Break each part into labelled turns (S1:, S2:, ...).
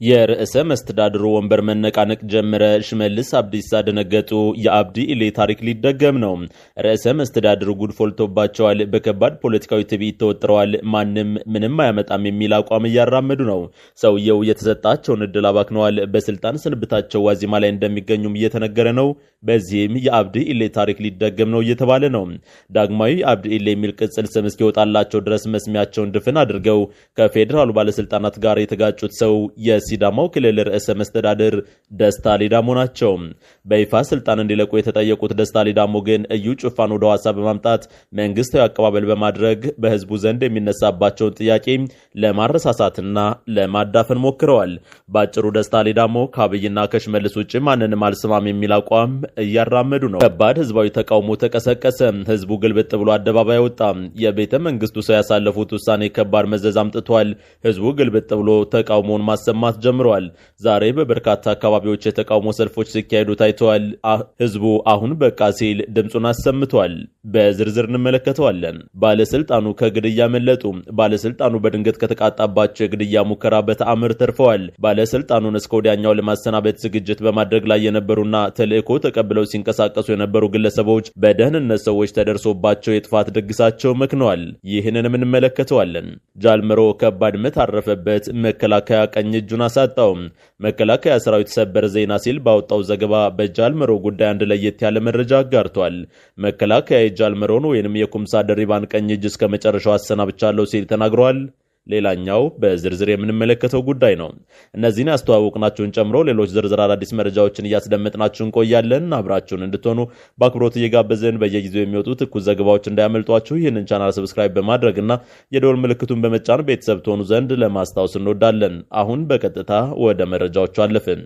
S1: የርዕሰ መስተዳድሩ ወንበር መነቃነቅ ጀመረ። ሽመልስ አብዲሳ ደነገጡ። የአብዲ ኢሌ ታሪክ ሊደገም ነው። ርዕሰ መስተዳድሩ ጉድ ፎልቶባቸዋል። በከባድ ፖለቲካዊ ትዕቢት ተወጥረዋል። ማንም ምንም አያመጣም የሚል አቋም እያራመዱ ነው። ሰውየው የተሰጣቸውን እድል አባክነዋል። በስልጣን ስንብታቸው ዋዜማ ላይ እንደሚገኙም እየተነገረ ነው። በዚህም የአብዲ ኢሌ ታሪክ ሊደገም ነው እየተባለ ነው። ዳግማዊ አብዲ ኢሌ የሚል ቅጽል ስም እስኪወጣላቸው ድረስ መስሚያቸውን ድፍን አድርገው ከፌዴራሉ ባለስልጣናት ጋር የተጋጩት ሰው የሲዳማው ክልል ርዕሰ መስተዳድር ደስታ ሌዳሞ ናቸው። በይፋ ስልጣን እንዲለቁ የተጠየቁት ደስታ ሌዳሞ ግን እዩ ጩፋን ወደ ሐዋሳ በማምጣት መንግስታዊ አቀባበል በማድረግ በህዝቡ ዘንድ የሚነሳባቸውን ጥያቄ ለማረሳሳትና ለማዳፈን ሞክረዋል። ባጭሩ ደስታ ሌዳሞ ከአብይና ከሽመልስ ውጭ ማንንም አልስማም የሚል አቋም እያራመዱ ነው። ከባድ ህዝባዊ ተቃውሞ ተቀሰቀሰ። ህዝቡ ግልብጥ ብሎ አደባባይ ወጣ። የቤተ መንግስቱ ሰው ያሳለፉት ውሳኔ ከባድ መዘዝ አምጥቷል። ህዝቡ ግልብጥ ብሎ ተቃውሞውን ማሰማት ጀምረዋል። ዛሬ በበርካታ አካባቢዎች የተቃውሞ ሰልፎች ሲካሄዱ ታይተዋል። ህዝቡ አሁን በቃ ሲል ድምጹን አሰምቷል። በዝርዝር እንመለከተዋለን። ባለስልጣኑ ከግድያ መለጡ። ባለስልጣኑ በድንገት ከተቃጣባቸው የግድያ ሙከራ በተአምር ተርፈዋል። ባለስልጣኑን እስከ ወዲያኛው ለማሰናበት ዝግጅት በማድረግ ላይ የነበሩና ተልእኮ ተቀብለው ሲንቀሳቀሱ የነበሩ ግለሰቦች በደህንነት ሰዎች ተደርሶባቸው የጥፋት ድግሳቸው መክነዋል። ይህንንም እንመለከተዋለን። ጃልመሮ ከባድ ምት አረፈበት። መከላከያ ቀኝ እጁን አሳጣው። መከላከያ ሰራዊት ሰበር ዜና ሲል ባወጣው ዘገባ በጃልመሮ ጉዳይ አንድ ለየት ያለ መረጃ አጋርቷል። መከላከያ የጃልመሮን ወይንም የኩምሳ ደሪባን ቀኝ እጅ እስከ መጨረሻው አሰናብቻለሁ ሲል ተናግሯል። ሌላኛው በዝርዝር የምንመለከተው ጉዳይ ነው። እነዚህን ያስተዋወቅናችሁን ጨምሮ ሌሎች ዝርዝር አዳዲስ መረጃዎችን እያስደመጥናችሁ እንቆያለን። አብራችሁን እንድትሆኑ በአክብሮት እየጋበዝን በየጊዜው የሚወጡ ትኩስ ዘገባዎች እንዳያመልጧችሁ ይህንን ቻናል ሰብስክራይብ በማድረግና የደወል ምልክቱን በመጫን ቤተሰብ ትሆኑ ዘንድ ለማስታወስ እንወዳለን። አሁን በቀጥታ ወደ መረጃዎቹ አለፍን።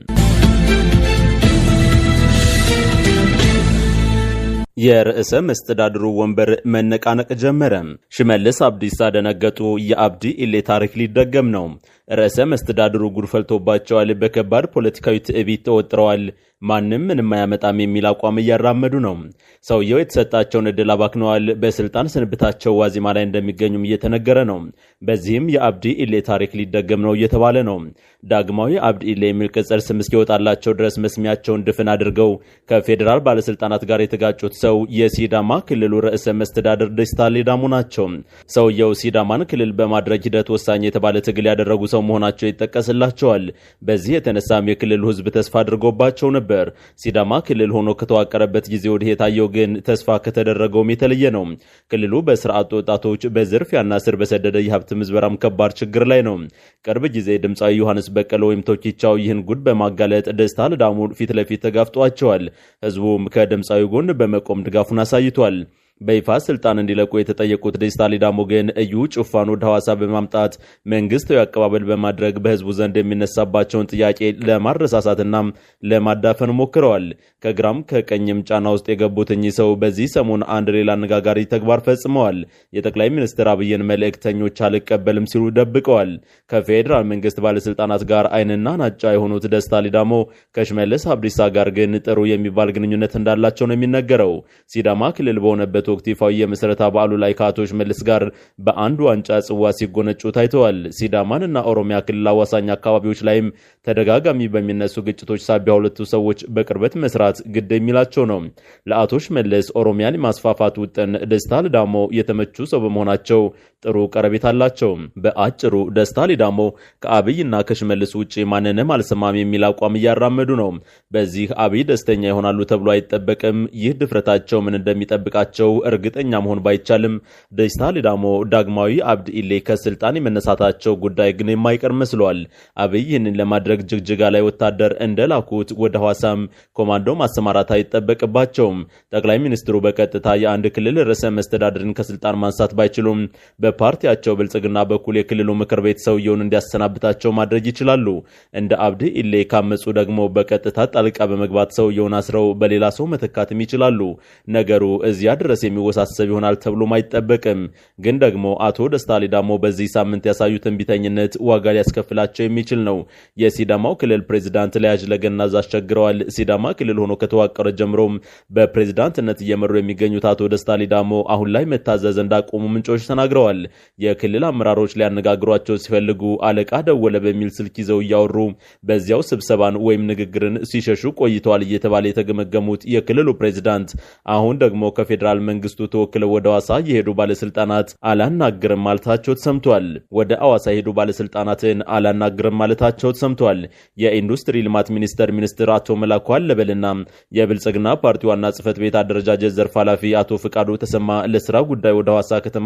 S1: የርዕሰ መስተዳድሩ ወንበር መነቃነቅ ጀመረ። ሽመልስ አብዲሳ ደነገጡ። የአብዲ ኢሌ ታሪክ ሊደገም ነው። ርዕሰ መስተዳድሩ ጉድ ፈልቶባቸዋል። በከባድ ፖለቲካዊ ትዕቢት ተወጥረዋል። ማንም ምንም አያመጣም የሚል አቋም እያራመዱ ነው። ሰውየው የተሰጣቸውን እድል አባክነዋል። በስልጣን ስንብታቸው ዋዜማ ላይ እንደሚገኙም እየተነገረ ነው። በዚህም የአብዲ ኢሌ ታሪክ ሊደገም ነው እየተባለ ነው። ዳግማዊ አብዲ ኢሌ የሚል ቅጽል ስም እስኪወጣላቸው ድረስ መስሚያቸውን ድፍን አድርገው ከፌዴራል ባለስልጣናት ጋር የተጋጩት ሰው የሲዳማ ክልሉ ርዕሰ መስተዳድር ደስታ ሌዳሞ ናቸው። ሰውየው ሲዳማን ክልል በማድረግ ሂደት ወሳኝ የተባለ ትግል ያደረጉ ሰው መሆናቸው ይጠቀስላቸዋል። በዚህ የተነሳም የክልሉ ህዝብ ተስፋ አድርጎባቸው ነበር። ሲዳማ ክልል ሆኖ ከተዋቀረበት ጊዜ ወዲህ የታየው ግን ተስፋ ከተደረገውም የተለየ ነው። ክልሉ በስርዓት ወጣቶች በዝርፊያና ስር በሰደደ የሀብት ምዝበራም ከባድ ችግር ላይ ነው። ቅርብ ጊዜ ድምፃዊ ዮሐንስ በቀለ ወይም ቶኪቻው ይህን ጉድ በማጋለጥ ደስታ ሌዳሞ ፊት ለፊት ተጋፍጧቸዋል። ህዝቡም ከድምፃዊ ጎን በመቆም ድጋፉን አሳይቷል። በይፋ ስልጣን እንዲለቁ የተጠየቁት ደስታ ሌዳሞ ግን እዩ ጩፋን ወደ ሐዋሳ በማምጣት መንግስታዊ አቀባበል በማድረግ በህዝቡ ዘንድ የሚነሳባቸውን ጥያቄ ለማረሳሳትና ለማዳፈን ሞክረዋል። ከግራም ከቀኝም ጫና ውስጥ የገቡት እኚህ ሰው በዚህ ሰሞን አንድ ሌላ አነጋጋሪ ተግባር ፈጽመዋል። የጠቅላይ ሚኒስትር አብይን መልእክተኞች አልቀበልም ሲሉ ደብቀዋል። ከፌዴራል መንግስት ባለስልጣናት ጋር አይንና ናጫ የሆኑት ደስታ ሌዳሞ ከሽመልስ አብዲሳ ጋር ግን ጥሩ የሚባል ግንኙነት እንዳላቸው ነው የሚነገረው። ሲዳማ ክልል በሆነበት ወቅት ይፋዊ የመሰረታ በዓሉ ላይ ከአቶ ሽመልስ ጋር በአንድ ዋንጫ ጽዋ ሲጎነጩ ታይተዋል። ሲዳማንና ኦሮሚያ ክልል አዋሳኝ አካባቢዎች ላይም ተደጋጋሚ በሚነሱ ግጭቶች ሳቢያ ሁለቱ ሰዎች በቅርበት መስራት ግድ የሚላቸው ነው። ለአቶ ሽመልስ ኦሮሚያን የማስፋፋት ውጥን ደስታ ሌዳሞ የተመቹ ሰው በመሆናቸው ጥሩ ቀረቤት አላቸው። በአጭሩ ደስታ ሌዳሞ ከአብይና ከሽመልስ ውጭ ማንንም አልሰማም የሚል አቋም እያራመዱ ነው። በዚህ አብይ ደስተኛ ይሆናሉ ተብሎ አይጠበቅም። ይህ ድፍረታቸው ምን እንደሚጠብቃቸው እርግጠኛ መሆን ባይቻልም ደስታ ሌዳሞ ዳግማዊ አብዲ ኢሌ ከስልጣን የመነሳታቸው ጉዳይ ግን የማይቀር መስሏል። አብይ ይህንን ለማድረግ ጅግጅጋ ላይ ወታደር እንደላኩት ወደ ሐዋሳም ኮማንዶ ማሰማራት አይጠበቅባቸውም። ጠቅላይ ሚኒስትሩ በቀጥታ የአንድ ክልል ርዕሰ መስተዳድርን ከስልጣን ማንሳት ባይችሉም በፓርቲያቸው ብልጽግና በኩል የክልሉ ምክር ቤት ሰውየውን እንዲያሰናብታቸው ማድረግ ይችላሉ። እንደ አብዲ ኢሌ ካመጹ ደግሞ በቀጥታ ጣልቃ በመግባት ሰውየውን አስረው በሌላ ሰው መተካትም ይችላሉ። ነገሩ እዚያ ድረስ የሚወሳሰብ ይሆናል ተብሎም አይጠበቅም። ግን ደግሞ አቶ ደስታ ሌዳሞ በዚህ ሳምንት ያሳዩት እንቢተኝነት ዋጋ ሊያስከፍላቸው የሚችል ነው። የሲዳማው ክልል ፕሬዝዳንት ለያዥ ለገናዝ አስቸግረዋል። ሲዳማ ክልል ሆኖ ከተዋቀረ ጀምሮም በፕሬዝዳንትነት እየመሩ የሚገኙት አቶ ደስታ ሌዳሞ አሁን ላይ መታዘዝ እንዳቆሙ ምንጮች ተናግረዋል። የክልል አመራሮች ሊያነጋግሯቸው ሲፈልጉ አለቃ ደወለ በሚል ስልክ ይዘው እያወሩ በዚያው ስብሰባን ወይም ንግግርን ሲሸሹ ቆይተዋል እየተባለ የተገመገሙት የክልሉ ፕሬዝዳንት አሁን ደግሞ ከፌዴራል መንግስቱ ተወክለው ወደ ሐዋሳ የሄዱ ባለስልጣናት አላናግርም ማለታቸው ተሰምቷል። ወደ ሐዋሳ የሄዱ ባለስልጣናትን አላናግርም ማለታቸው ተሰምቷል። የኢንዱስትሪ ልማት ሚኒስትር አቶ መላኩ አለበልና የብልጽግና ፓርቲ ዋና ጽህፈት ቤት አደረጃጀት ዘርፍ ኃላፊ አቶ ፍቃዱ ተሰማ ለስራ ጉዳይ ወደ ሐዋሳ ከተማ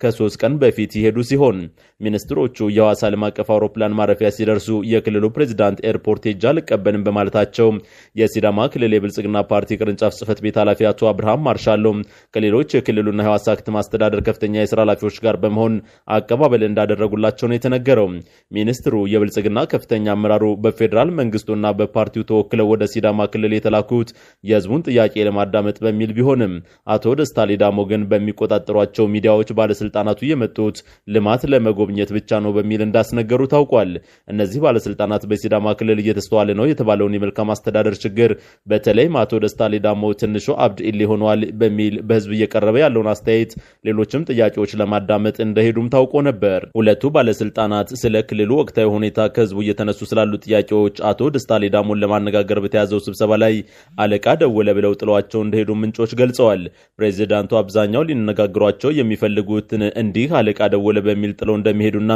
S1: ከ3 ቀን በፊት ይሄዱ ሲሆን ሚኒስትሮቹ የሐዋሳ ዓለም አቀፍ አውሮፕላን ማረፊያ ሲደርሱ የክልሉ ፕሬዝዳንት ኤርፖርት ሄጄ አልቀበልም በማለታቸው የሲዳማ ክልል የብልጽግና ፓርቲ ቅርንጫፍ ጽህፈት ቤት ኃላፊ አቶ አብርሃም ማርሻሎ ከሌሎች የክልሉና የሐዋሳ ከተማ አስተዳደር ከፍተኛ የሥራ ኃላፊዎች ጋር በመሆን አቀባበል እንዳደረጉላቸው ነው የተነገረው። ሚኒስትሩ የብልጽግና ከፍተኛ አመራሩ በፌዴራል መንግስቱና በፓርቲው ተወክለው ወደ ሲዳማ ክልል የተላኩት የህዝቡን ጥያቄ ለማዳመጥ በሚል ቢሆንም አቶ ደስታ ሌዳሞ ግን በሚቆጣጠሯቸው ሚዲያዎች ባለስልጣናቱ የመጡት ልማት ለመጎብኘት ብቻ ነው በሚል እንዳስነገሩ ታውቋል። እነዚህ ባለስልጣናት በሲዳማ ክልል እየተስተዋለ ነው የተባለውን የመልካም አስተዳደር ችግር በተለይም አቶ ደስታ ሌዳሞ ትንሹ አብድ ኢሌ ሆነዋል በሚል በህዝብ እየቀረበ ያለውን አስተያየት ሌሎችም ጥያቄዎች ለማዳመጥ እንደሄዱም ታውቆ ነበር። ሁለቱ ባለስልጣናት ስለ ክልሉ ወቅታዊ ሁኔታ ከህዝቡ እየተነሱ ስላሉ ጥያቄዎች አቶ ደስታ ሌዳሞን ለማነጋገር በተያዘው ስብሰባ ላይ አለቃ ደወለ ብለው ጥሏቸው እንደሄዱ ምንጮች ገልጸዋል። ፕሬዚዳንቱ አብዛኛው ሊነጋግሯቸው የሚፈልጉትን እንዲህ አለቃ ደወለ በሚል ጥለው እንደሚሄዱና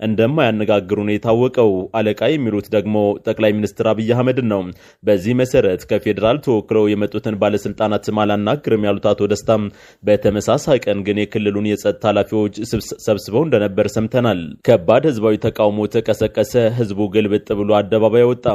S1: እንደማያነጋግሩ ነው የታወቀው። አለቃ የሚሉት ደግሞ ጠቅላይ ሚኒስትር አብይ አህመድ ነው። በዚህ መሰረት ከፌዴራል ተወክለው የመጡትን ባለስልጣናት አላናግርም ያሉት አቶ ደስታ በተመሳሳይ ቀን ግን የክልሉን የጸጥታ ኃላፊዎች ሰብስበው እንደነበር ሰምተናል። ከባድ ህዝባዊ ተቃውሞ ተቀሰቀሰ። ህዝቡ ግልብጥ ብሎ አደባባይ ወጣ።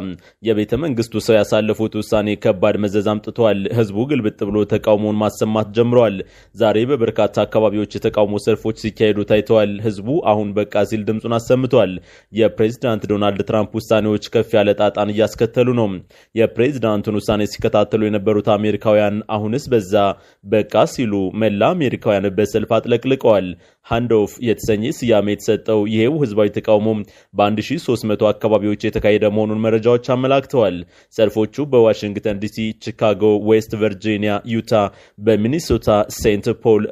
S1: የቤተ መንግስቱ ሰው ያሳለፉት ውሳኔ ከባድ መዘዝ አምጥቷል። ህዝቡ ግልብጥ ብሎ ተቃውሞውን ማሰማት ጀምሯል። ዛሬ በበርካታ አካባቢዎች የተቃውሞ ሰልፎች ሲካሄዱ ታይተዋል። ህዝቡ አሁን በቃ ሲል ድምጹን አሰምቷል። የፕሬዝዳንት ዶናልድ ትራምፕ ውሳኔዎች ከፍ ያለ ጣጣን እያስከተሉ ነው። የፕሬዝዳንቱን ውሳኔ ሲከታተሉ የነበሩት አሜሪካውያን አሁንስ በቃ ሲሉ መላ አሜሪካውያን በሰልፍ አጥለቅልቀዋል። ሃንድ ኦፍ የተሰኘ ስያሜ የተሰጠው ይሄው ህዝባዊ ተቃውሞ በ1300 አካባቢዎች የተካሄደ መሆኑን መረጃዎች አመላክተዋል። ሰልፎቹ በዋሽንግተን ዲሲ፣ ቺካጎ፣ ዌስት ቨርጂኒያ፣ ዩታ፣ በሚኒሶታ፣ ሴንት ፖል፣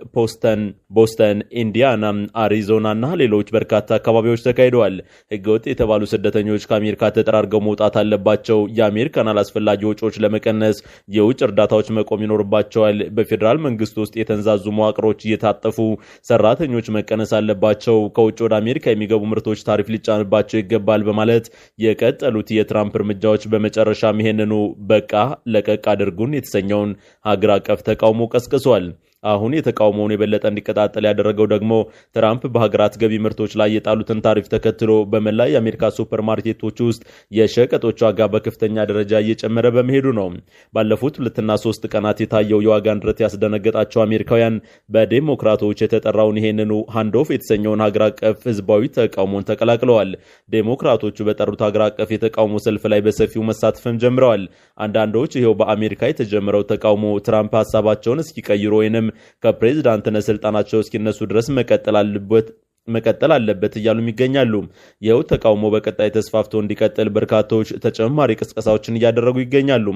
S1: ቦስተን፣ ኢንዲያና፣ አሪዞና እና ሌሎች በርካታ አካባቢዎች ተካሂደዋል። ህገወጥ የተባሉ ስደተኞች ከአሜሪካ ተጠራርገው መውጣት አለባቸው። የአሜሪካን አላስፈላጊ ወጪዎች ለመቀነስ የውጭ እርዳታዎች መቆም ይኖርባቸዋል። በፌዴራል መንግስት ውስጥ የተንዛዙ መዋቅሮች እየታጠፉ ሰራተኞች መቀነስ አለባቸው። ከውጭ ወደ አሜሪካ የሚገቡ ምርቶች ታሪፍ ሊጫንባቸው ይገባል በማለት የቀጠሉት የትራምፕ እርምጃዎች በመጨረሻም ይሄንኑ በቃ ለቀቅ አድርጉን የተሰኘውን ሀገር አቀፍ ተቃውሞ ቀስቅሷል። አሁን የተቃውሞውን የበለጠ እንዲቀጣጠል ያደረገው ደግሞ ትራምፕ በሀገራት ገቢ ምርቶች ላይ የጣሉትን ታሪፍ ተከትሎ በመላ የአሜሪካ ሱፐርማርኬቶች ውስጥ የሸቀጦች ዋጋ በከፍተኛ ደረጃ እየጨመረ በመሄዱ ነው። ባለፉት 2-3 ቀናት የታየው የዋጋ ንረት ያስደነገጣቸው አሜሪካውያን በዴሞክራቶች የተጠራውን ይሄንኑ ሃንዶፍ የተሰኘውን ሀገር አቀፍ ህዝባዊ ተቃውሞን ተቀላቅለዋል። ዴሞክራቶቹ በጠሩት ሀገር አቀፍ የተቃውሞ ሰልፍ ላይ በሰፊው መሳተፍም ጀምረዋል። አንዳንዶች ይሄው በአሜሪካ የተጀመረው ተቃውሞ ትራምፕ ሀሳባቸውን እስኪቀይሩ ወይንም ከፕሬዝዳንትነት ስልጣናቸው እስኪነሱ ድረስ መቀጠል አለበት እያሉም ይገኛሉ። ይኸው ተቃውሞ በቀጣይ ተስፋፍቶ እንዲቀጥል በርካቶች ተጨማሪ ቅስቀሳዎችን እያደረጉ ይገኛሉ።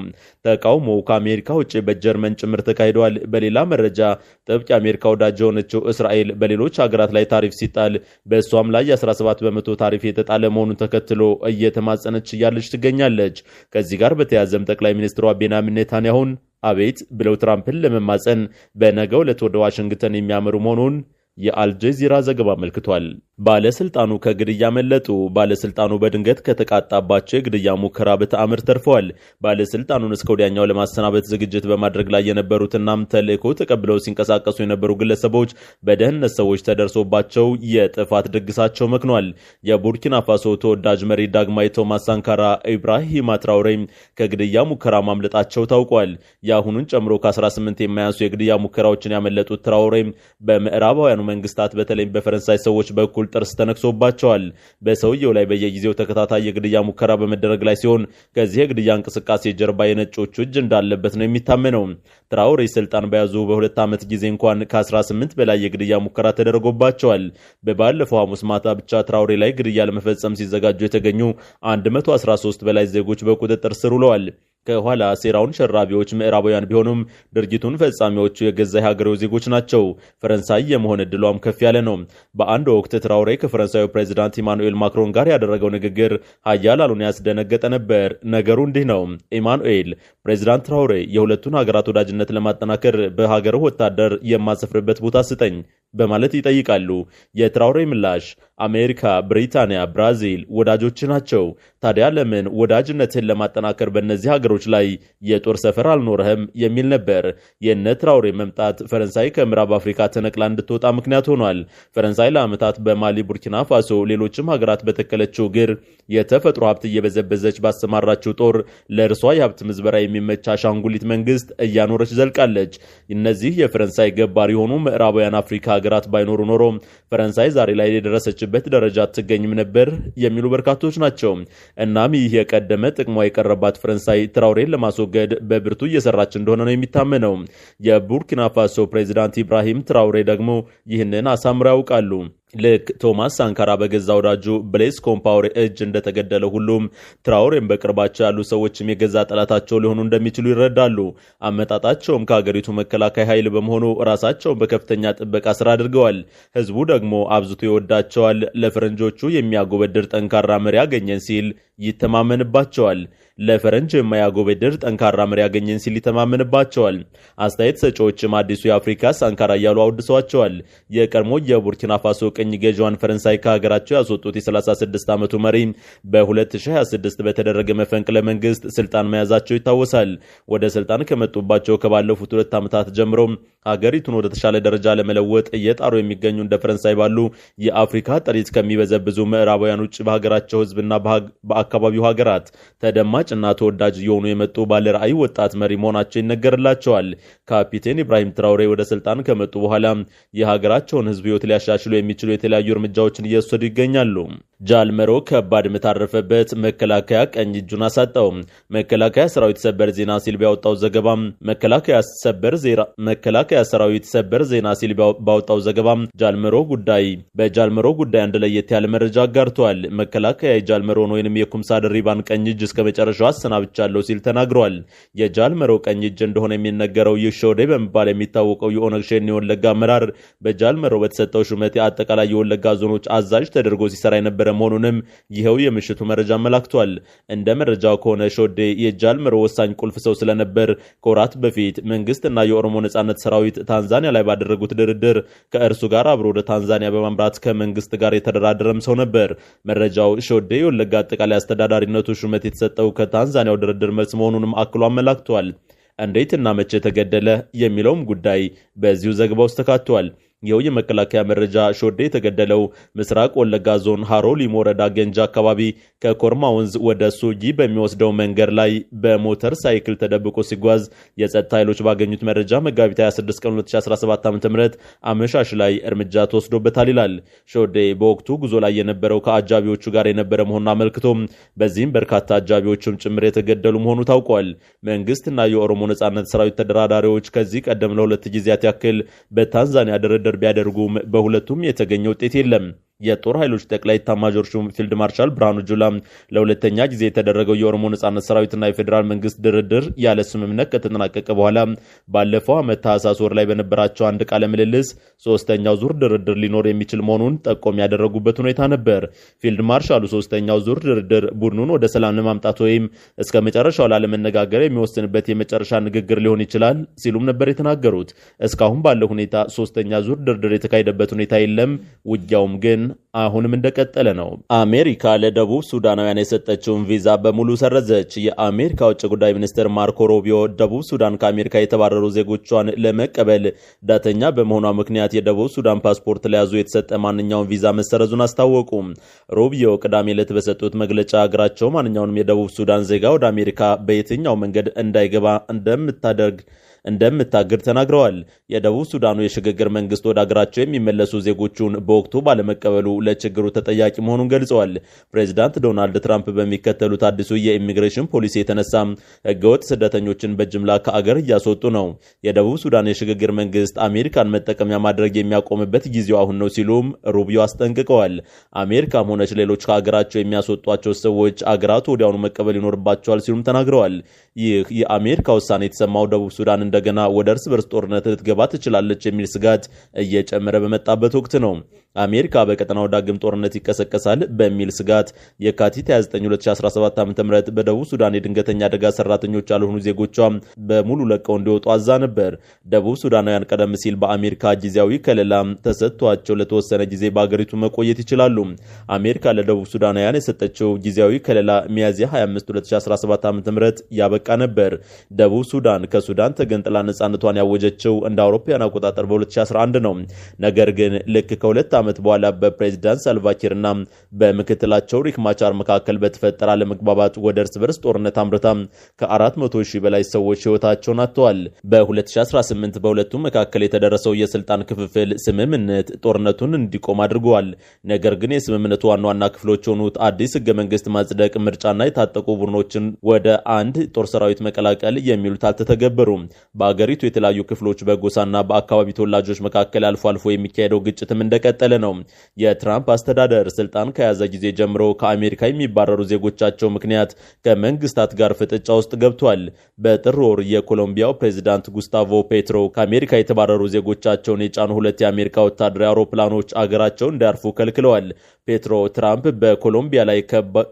S1: ተቃውሞው ከአሜሪካ ውጭ በጀርመን ጭምር ተካሂደዋል። በሌላ መረጃ ጥብቅ የአሜሪካ ወዳጅ የሆነችው እስራኤል በሌሎች ሀገራት ላይ ታሪፍ ሲጣል በእሷም ላይ የ17 በመቶ ታሪፍ የተጣለ መሆኑን ተከትሎ እየተማጸነች እያለች ትገኛለች። ከዚህ ጋር በተያያዘም ጠቅላይ ሚኒስትሯ ቤንያሚን ኔታንያሁን አቤት ብለው ትራምፕን ለመማጸን በነገው ዕለት ወደ ዋሽንግተን የሚያመሩ መሆኑን የአልጀዚራ ዘገባ አመልክቷል። ባለስልጣኑ ከግድያ መለጡ። ባለስልጣኑ በድንገት ከተቃጣባቸው የግድያ ሙከራ በተአምር ተርፈዋል። ባለስልጣኑን እስከ ወዲያኛው ለማሰናበት ዝግጅት በማድረግ ላይ የነበሩትናም ተልእኮ ተቀብለው ሲንቀሳቀሱ የነበሩ ግለሰቦች በደህንነት ሰዎች ተደርሶባቸው የጥፋት ድግሳቸው መክኗል። የቡርኪና ፋሶ ተወዳጅ መሪ ዳግማዊ ቶማስ ሳንካራ ኢብራሂማ ትራውሬ ከግድያ ሙከራ ማምለጣቸው ታውቋል። የአሁኑን ጨምሮ ከ18 የማያንሱ የግድያ ሙከራዎችን ያመለጡት ትራውሬ በምዕራባውያኑ መንግስታት በተለይም በፈረንሳይ ሰዎች በኩል በኩል ጥርስ ተነክሶባቸዋል። በሰውየው ላይ በየጊዜው ተከታታይ የግድያ ሙከራ በመደረግ ላይ ሲሆን ከዚህ የግድያ እንቅስቃሴ ጀርባ የነጮቹ እጅ እንዳለበት ነው የሚታመነው። ትራውሬ ስልጣን በያዙ በ2 ዓመት ጊዜ እንኳን ከ18 በላይ የግድያ ሙከራ ተደርጎባቸዋል። በባለፈው ሐሙስ ማታ ብቻ ትራውሬ ላይ ግድያ ለመፈጸም ሲዘጋጁ የተገኙ 113 በላይ ዜጎች በቁጥጥር ስር ውለዋል። ከኋላ ሴራውን ሸራቢዎች ምዕራባውያን ቢሆኑም ድርጊቱን ፈጻሚዎቹ የገዛ የሀገሬው ዜጎች ናቸው። ፈረንሳይ የመሆን እድሏም ከፍ ያለ ነው። በአንድ ወቅት ትራውሬ ከፈረንሳዩ ፕሬዚዳንት ኢማኑኤል ማክሮን ጋር ያደረገው ንግግር ኃያላኑን ያስደነገጠ ነበር። ነገሩ እንዲህ ነው። ኢማኑኤል ፕሬዚዳንት ትራውሬ የሁለቱን ሀገራት ወዳጅነት ለማጠናከር በሀገርህ ወታደር የማሰፍርበት ቦታ ስጠኝ በማለት ይጠይቃሉ። የትራውሬ ምላሽ አሜሪካ፣ ብሪታንያ፣ ብራዚል ወዳጆች ናቸው። ታዲያ ለምን ወዳጅነትን ለማጠናከር በእነዚህ ሀገሮች ላይ የጦር ሰፈር አልኖረህም የሚል ነበር። የነ ትራውሬ መምጣት ፈረንሳይ ከምዕራብ አፍሪካ ተነቅላ እንድትወጣ ምክንያት ሆኗል። ፈረንሳይ ለዓመታት በማሊ፣ ቡርኪና ፋሶ፣ ሌሎችም ሀገራት በተከለችው ግር የተፈጥሮ ሀብት እየበዘበዘች ባሰማራችው ጦር ለእርሷ የሀብት ምዝበራ የሚመች አሻንጉሊት መንግስት እያኖረች ዘልቃለች። እነዚህ የፈረንሳይ ገባር የሆኑ ምዕራባውያን አፍሪካ ሀገራት ባይኖሩ ኖሮ ፈረንሳይ ዛሬ ላይ የደረሰችበት ደረጃ አትገኝም ነበር የሚሉ በርካቶች ናቸው። እናም ይህ የቀደመ ጥቅሟ የቀረባት ፈረንሳይ ትራውሬን ለማስወገድ በብርቱ እየሰራች እንደሆነ ነው የሚታመነው። የቡርኪና ፋሶ ፕሬዚዳንት ኢብራሂም ትራውሬ ደግሞ ይህንን አሳምረው ያውቃሉ። ልክ ቶማስ ሳንካራ በገዛ ወዳጁ ብሌስ ኮምፓውሬ እጅ እንደተገደለ ሁሉም ትራውሬን በቅርባቸው ያሉ ሰዎችም የገዛ ጠላታቸው ሊሆኑ እንደሚችሉ ይረዳሉ። አመጣጣቸውም ከሀገሪቱ መከላከያ ኃይል በመሆኑ ራሳቸውን በከፍተኛ ጥበቃ ስራ አድርገዋል። ህዝቡ ደግሞ አብዝቶ ይወዳቸዋል። ለፈረንጆቹ የሚያጎበድር ጠንካራ መሪ ያገኘን ሲል ይተማመንባቸዋል። ለፈረንጅ የማያጎበድር ጠንካራ መሪ ያገኘን ሲል ይተማመንባቸዋል። አስተያየት ሰጪዎችም አዲሱ የአፍሪካ ሳንካራ እያሉ አውድሰዋቸዋል። የቀድሞ የቡርኪና ፋሶ ቅኝ ገዢዋን ፈረንሳይ ከሀገራቸው ያስወጡት የ36 ዓመቱ መሪ በ2026 በተደረገ መፈንቅለ መንግስት ስልጣን መያዛቸው ይታወሳል። ወደ ስልጣን ከመጡባቸው ከባለፉት 2 ዓመታት ጀምሮ ሀገሪቱን ወደ ተሻለ ደረጃ ለመለወጥ እየጣሩ የሚገኙ እንደ ፈረንሳይ ባሉ የአፍሪካ ጥሪት ከሚበዘብዙ ምዕራባውያን ውጭ በሀገራቸው ህዝብና በአካባቢው ሀገራት ተደማጭ እና ተወዳጅ እየሆኑ የመጡ ባለ ራዕይ ወጣት መሪ መሆናቸው ይነገርላቸዋል። ካፒቴን ኢብራሂም ትራውሬ ወደ ስልጣን ከመጡ በኋላ የሀገራቸውን ህዝብ ህይወት ሊያሻሽሉ የሚችሉ የተለያዩ እርምጃዎችን እየወሰዱ ይገኛሉ። ጃልመሮ ከባድ ምታረፈበት መከላከያ ቀኝ እጁን አሳጣው። መከላከያ ሰራዊት ሰበር ዜና ሲል ቢያወጣው ዘገባ መከላከያ ሰራዊት ሰበር ዜና ሲል ባወጣው ዘገባ በጃልመሮ ጉዳይ አንድ ለየት ያለ መረጃ አጋርቷል። መከላከያ የጃልመሮን ወይንም የኩምሳ ድሪባን ቀኝ እጅ እስከ መጨረሻው አሰናብቻለሁ ሲል ተናግሯል። የጃልመሮ ቀኝ እጅ እንደሆነ የሚነገረው ይህ ሾዴ በመባል የሚታወቀው የኦነግ ሸኔ የወለጋ አመራር በጃልመሮ በተሰጠው ሹመት አጠቃላይ የወለጋ ዞኖች አዛዥ ተደርጎ ሲሰራ የነበረ መሆኑንም ይኸው የምሽቱ መረጃ አመላክቷል። እንደ መረጃው ከሆነ ሾዴ የጃልመሮ ወሳኝ ቁልፍ ሰው ስለነበር ከወራት በፊት መንግስትና የኦሮሞ ነጻነት ሰራዊት ታንዛኒያ ላይ ባደረጉት ድርድር ከእርሱ ጋር አብሮ ወደ ታንዛኒያ በማምራት ከመንግስት ጋር የተደራደረም ሰው ነበር። መረጃው ሾዴ የወለጋ አጠቃላይ አስተዳዳሪነቱ ሹመት የተሰጠው ከታንዛኒያው ድርድር መልስ መሆኑንም አክሎ አመላክቷል። እንዴትና መቼ ተገደለ የሚለውም ጉዳይ በዚሁ ዘገባ ውስጥ ተካቷል። ይኸው የመከላከያ መረጃ ሾዴ የተገደለው ምስራቅ ወለጋ ዞን ሃሮ ሊሙ ወረዳ ገንጃ አካባቢ ከኮርማ ወንዝ ወደ ሱጊ በሚወስደው መንገድ ላይ በሞተር ሳይክል ተደብቆ ሲጓዝ የጸጥታ ኃይሎች ባገኙት መረጃ መጋቢት 26 ቀን 2017 ዓ.ም አመሻሽ ላይ እርምጃ ተወስዶበታል ይላል። ሾዴ በወቅቱ ጉዞ ላይ የነበረው ከአጃቢዎቹ ጋር የነበረ መሆኑን አመልክቶም በዚህም በርካታ አጃቢዎችም ጭምር የተገደሉ መሆኑ ታውቋል። መንግስትና የኦሮሞ ነጻነት ሰራዊት ተደራዳሪዎች ከዚህ ቀደም ለ2 ጊዜያት ያክል በታንዛኒያ ድርድር ቢያደርጉም በሁለቱም የተገኘ ውጤት የለም። የጦር ኃይሎች ጠቅላይ ኤታማዦር ሹም ፊልድ ማርሻል ብርሃኑ ጁላ ለሁለተኛ ጊዜ የተደረገው የኦሮሞ ነጻነት ሰራዊትና የፌዴራል መንግስት ድርድር ያለ ስምምነት ከተጠናቀቀ በኋላ ባለፈው ዓመት ታህሳስ ወር ላይ በነበራቸው አንድ ቃለ ምልልስ ሶስተኛው ዙር ድርድር ሊኖር የሚችል መሆኑን ጠቆም ያደረጉበት ሁኔታ ነበር። ፊልድ ማርሻሉ ሶስተኛው ዙር ድርድር ቡድኑን ወደ ሰላም ለማምጣት ወይም እስከ መጨረሻው ላለመነጋገር የሚወስንበት የመጨረሻ ንግግር ሊሆን ይችላል ሲሉም ነበር የተናገሩት። እስካሁን ባለው ሁኔታ ሶስተኛ ዙር ድርድር የተካሄደበት ሁኔታ የለም። ውጊያውም ግን አሁንም እንደቀጠለ ነው። አሜሪካ ለደቡብ ሱዳናውያን የሰጠችውን ቪዛ በሙሉ ሰረዘች። የአሜሪካ ውጭ ጉዳይ ሚኒስትር ማርኮ ሩቢዮ ደቡብ ሱዳን ከአሜሪካ የተባረሩ ዜጎቿን ለመቀበል ዳተኛ በመሆኗ ምክንያት የደቡብ ሱዳን ፓስፖርት ለያዙ የተሰጠ ማንኛውም ቪዛ መሰረዙን አስታወቁ። ሩቢዮ ቅዳሜ ዕለት በሰጡት መግለጫ ሀገራቸው ማንኛውንም የደቡብ ሱዳን ዜጋ ወደ አሜሪካ በየትኛው መንገድ እንዳይገባ እንደምታደርግ እንደምታግድ ተናግረዋል። የደቡብ ሱዳኑ የሽግግር መንግስት ወደ አገራቸው የሚመለሱ ዜጎቹን በወቅቱ ባለመቀበሉ ለችግሩ ተጠያቂ መሆኑን ገልጸዋል። ፕሬዚዳንት ዶናልድ ትራምፕ በሚከተሉት አዲሱ የኢሚግሬሽን ፖሊሲ የተነሳ ህገወጥ ስደተኞችን በጅምላ ከአገር እያስወጡ ነው። የደቡብ ሱዳን የሽግግር መንግስት አሜሪካን መጠቀሚያ ማድረግ የሚያቆምበት ጊዜው አሁን ነው ሲሉም ሩቢዮ አስጠንቅቀዋል። አሜሪካም ሆነች ሌሎች ከአገራቸው የሚያስወጧቸው ሰዎች አገራቱ ወዲያውኑ መቀበል ይኖርባቸዋል ሲሉም ተናግረዋል። ይህ የአሜሪካ ውሳኔ የተሰማው ደቡብ ሱዳን እንደገና ወደ እርስ በርስ ጦርነት ልትገባ ትችላለች የሚል ስጋት እየጨመረ በመጣበት ወቅት ነው። አሜሪካ በቀጠናው ዳግም ጦርነት ይቀሰቀሳል በሚል ስጋት የካቲት 29 2017 ዓ.ም በደቡብ ሱዳን የድንገተኛ አደጋ ሰራተኞች ያልሆኑ ዜጎቿ በሙሉ ለቀው እንዲወጡ አዛ ነበር። ደቡብ ሱዳናውያን ቀደም ሲል በአሜሪካ ጊዜያዊ ከለላ ተሰጥቷቸው ለተወሰነ ጊዜ በአገሪቱ መቆየት ይችላሉ። አሜሪካ ለደቡብ ሱዳናውያን የሰጠችው ጊዜያዊ ከለላ ሚያዝያ 25 2017 ዓ.ም ያበቃ ነበር። ደቡብ ሱዳን ከሱዳን ተገንጥላ ነጻነቷን ያወጀችው እንደ አውሮፓውያን አቆጣጠር በ2011 ነው። ነገር ግን ልክ ከሁለት ዓመት በኋላ በፕሬዝዳንት ሳልቫኪርና በምክትላቸው ሪክ ማቻር መካከል በተፈጠረ አለመግባባት ወደ እርስ በርስ ጦርነት አምርታ ከ400 ሺህ በላይ ሰዎች ሕይወታቸውን አጥተዋል። በ2018 በሁለቱም መካከል የተደረሰው የስልጣን ክፍፍል ስምምነት ጦርነቱን እንዲቆም አድርገዋል። ነገር ግን የስምምነቱ ዋና ክፍሎች የሆኑት አዲስ ህገ መንግስት ማጽደቅ፣ ምርጫና የታጠቁ ቡድኖችን ወደ አንድ ጦር ሰራዊት መቀላቀል የሚሉት አልተተገበሩም። በአገሪቱ የተለያዩ ክፍሎች በጎሳና በአካባቢ ተወላጆች መካከል አልፎ አልፎ የሚካሄደው ግጭትም እንደቀጠለ ነው። የትራምፕ አስተዳደር ስልጣን ከያዘ ጊዜ ጀምሮ ከአሜሪካ የሚባረሩ ዜጎቻቸው ምክንያት ከመንግስታት ጋር ፍጥጫ ውስጥ ገብቷል። በጥር ወር የኮሎምቢያው ፕሬዚዳንት ጉስታቮ ፔትሮ ከአሜሪካ የተባረሩ ዜጎቻቸውን የጫኑ ሁለት የአሜሪካ ወታደራዊ አውሮፕላኖች አገራቸውን እንዳያርፉ ከልክለዋል። ፔትሮ ትራምፕ በኮሎምቢያ ላይ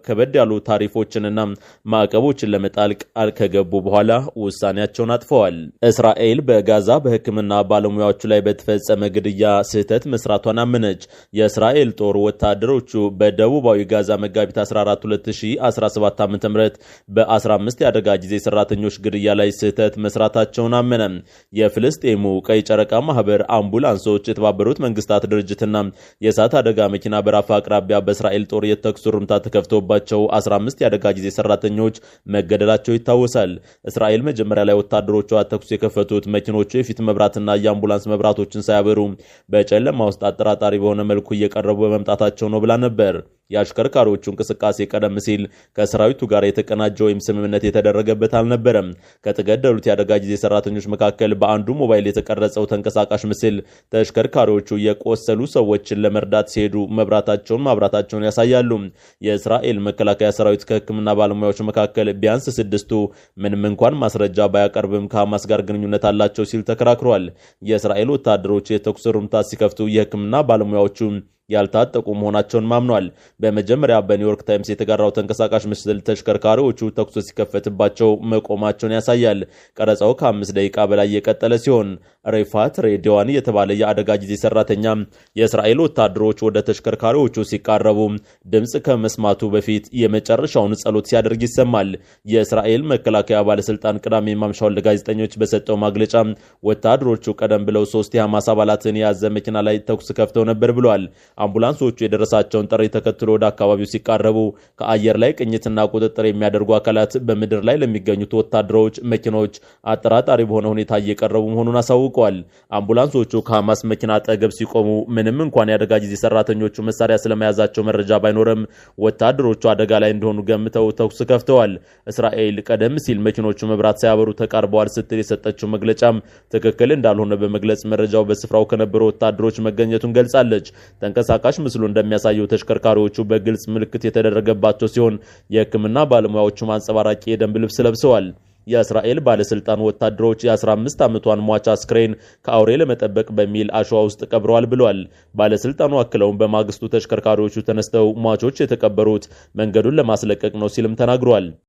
S1: ከበድ ያሉ ታሪፎችንና ማዕቀቦችን ለመጣል ቃል ከገቡ በኋላ ውሳኔያቸውን አጥፈዋል። እስራኤል በጋዛ በሕክምና ባለሙያዎቹ ላይ በተፈጸመ ግድያ ስህተት መስራቷን አመነች። የእስራኤል ጦር ወታደሮቹ በደቡባዊ ጋዛ መጋቢት 14 2017 ዓ.ም በ15 የአደጋ ጊዜ ሰራተኞች ግድያ ላይ ስህተት መስራታቸውን አመነ። የፍልስጤሙ ቀይ ጨረቃ ማህበር አምቡላንሶች፣ የተባበሩት መንግስታት ድርጅትና የእሳት አደጋ መኪና በራፋ አቅራቢያ በእስራኤል ጦር የተኩስ ሩምታ ተከፍቶባቸው 15 የአደጋ ጊዜ ሰራተኞች መገደላቸው ይታወሳል። እስራኤል መጀመሪያ ላይ ወታደሮቿ ተኩስ የከፈቱት መኪኖቹ የፊት መብራትና የአምቡላንስ መብራቶችን ሳያበሩ በጨለማ ውስጥ አጠራጣሪ በሆነ መልኩ እየቀረቡ በመምጣታቸው ነው ብላ ነበር። የአሽከርካሪዎቹ እንቅስቃሴ ቀደም ሲል ከሰራዊቱ ጋር የተቀናጀ ወይም ስምምነት የተደረገበት አልነበረም። ከተገደሉት የአደጋ ጊዜ ሰራተኞች መካከል በአንዱ ሞባይል የተቀረጸው ተንቀሳቃሽ ምስል ተሽከርካሪዎቹ የቆሰሉ ሰዎችን ለመርዳት ሲሄዱ ማብራታቸውን ያሳያሉ። የእስራኤል መከላከያ ሰራዊት ከሕክምና ባለሙያዎች መካከል ቢያንስ 6ቱ ምንም እንኳን ማስረጃ ባያቀርብም ከሐማስ ጋር ግንኙነት አላቸው ሲል ተከራክሯል። የእስራኤል ወታደሮች የተኩስ ሩምታ ሲከፍቱ የሕክምና ባለሙያዎቹ ያልታጠቁ መሆናቸውን ማምኗል። በመጀመሪያ በኒውዮርክ ታይምስ የተጋራው ተንቀሳቃሽ ምስል ተሽከርካሪዎቹ ተኩስ ሲከፈትባቸው መቆማቸውን ያሳያል። ቀረጻው ከ5 ደቂቃ በላይ የቀጠለ ሲሆን ሬፋት ሬዲዋን የተባለ የአደጋ ጊዜ ሰራተኛ የእስራኤል ወታደሮች ወደ ተሽከርካሪዎቹ ሲቃረቡ ድምፅ ከመስማቱ በፊት የመጨረሻውን ጸሎት ሲያደርግ ይሰማል። የእስራኤል መከላከያ ባለስልጣን ቅዳሜ ማምሻውን ለጋዜጠኞች በሰጠው መግለጫ ወታደሮቹ ቀደም ብለው 3 የሐማስ አባላትን የያዘ መኪና ላይ ተኩስ ከፍተው ነበር ብሏል። አምቡላንሶቹ የደረሳቸውን ጥሪ ተከትሎ ወደ አካባቢው ሲቃረቡ ከአየር ላይ ቅኝትና ቁጥጥር የሚያደርጉ አካላት በምድር ላይ ለሚገኙት ወታደሮች መኪኖች አጠራጣሪ በሆነ ሁኔታ እየቀረቡ መሆኑን አሳውቀዋል። አምቡላንሶቹ ከሐማስ መኪና አጠገብ ሲቆሙ ምንም እንኳን የአደጋ ጊዜ ሰራተኞቹ መሳሪያ ስለመያዛቸው መረጃ ባይኖርም ወታደሮቹ አደጋ ላይ እንደሆኑ ገምተው ተኩስ ከፍተዋል። እስራኤል ቀደም ሲል መኪኖቹ መብራት ሳያበሩ ተቃርበዋል ስትል የሰጠችው መግለጫም ትክክል እንዳልሆነ በመግለጽ መረጃው በስፍራው ከነበሩ ወታደሮች መገኘቱን ገልጻለች። ተንቀሳቃሽ ምስሉ እንደሚያሳየው ተሽከርካሪዎቹ በግልጽ ምልክት የተደረገባቸው ሲሆን የሕክምና ባለሙያዎቹም አንጸባራቂ የደንብ ልብስ ለብሰዋል። የእስራኤል ባለስልጣን ወታደሮች የ15 ዓመቷን ሟች አስክሬን ከአውሬ ለመጠበቅ በሚል አሸዋ ውስጥ ቀብረዋል ብሏል። ባለስልጣኑ አክለውም በማግስቱ ተሽከርካሪዎቹ ተነስተው ሟቾች የተቀበሩት መንገዱን ለማስለቀቅ ነው ሲልም ተናግሯል።